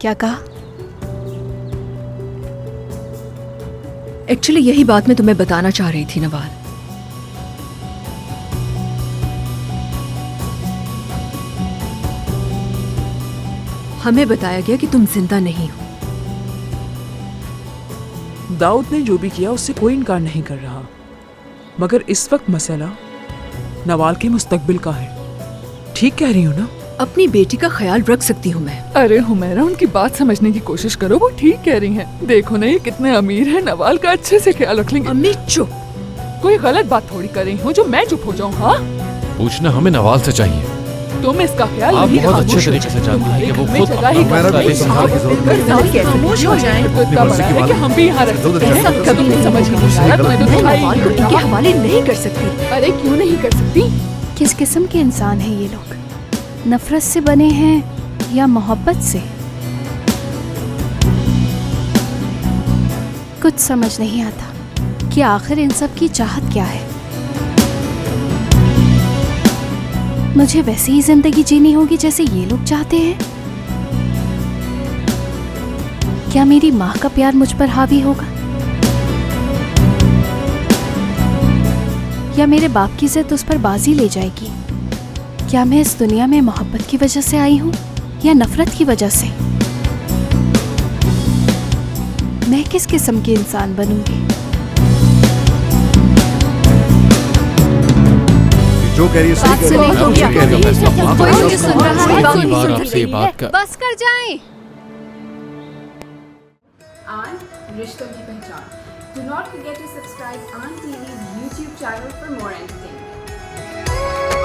क्या कहा? एक्चुअली यही बात मैं तुम्हें बताना चाह रही थी नवाल। हमें बताया गया कि तुम जिंदा नहीं हो। दाऊद ने जो भी किया उससे कोई इनकार नहीं कर रहा, मगर इस वक्त मसला नवाल के मुस्तकबिल का है। ठीक कह रही हूँ ना? अपनी बेटी का ख्याल रख सकती हूँ मैं। अरे हुमैरा, उनकी बात समझने की कोशिश करो, वो ठीक कह रही हैं। देखो ना ये कितने अमीर हैं, नवाल का अच्छे से ख्याल रख लेंगे। अम्मी चुप। कोई गलत बात थोड़ी कर रही हूँ जो मैं चुप हो जाऊँ? हाँ, पूछना हमें नवाल से चाहिए। तुम इसका ख्याल आप नहीं बहुत रखोगे। अच्छे तरीके से जानती हैं कि वो तुम्हारे खुद जगह ही अपना कम फैसला नहीं। ले सकती है। खामोश हो जाएं। तो इतना बड़ा है कि हम भी यहाँ रह सकते हैं। ऐसा कभी नहीं समझ नहीं आया, तुम्हें तो मैं दिखाई नवाल को नहीं इनके देता। हवाले नहीं कर सकती। अरे क्यों नहीं कर सकती? किस किस्म के इंसान हैं ये लोग? नफरत से बने हैं या मोहब्बत से? कुछ समझ नहीं आता कि आखिर इन सब की चाहत क्या है। मुझे वैसी ही जिंदगी जीनी होगी जैसे ये लोग चाहते हैं। क्या मेरी माँ का प्यार मुझ पर हावी होगा, या मेरे बाप की जिद उस पर बाजी ले जाएगी? क्या मैं इस दुनिया में मोहब्बत की वजह से आई हूँ या नफरत की वजह से? मैं किस किस्म की इंसान बनूंगी? जो कह रही है बात सही सुने कह तो रही क्या है। कह रही है? आप कोई बताओ। मुझे सुन रहा है? आखिरी बार आपसे ये बात कर। बस कर जाएं। आन रिश्तों की पहचान। Do not forget to subscribe Aan TV's YouTube channel for more entertainment.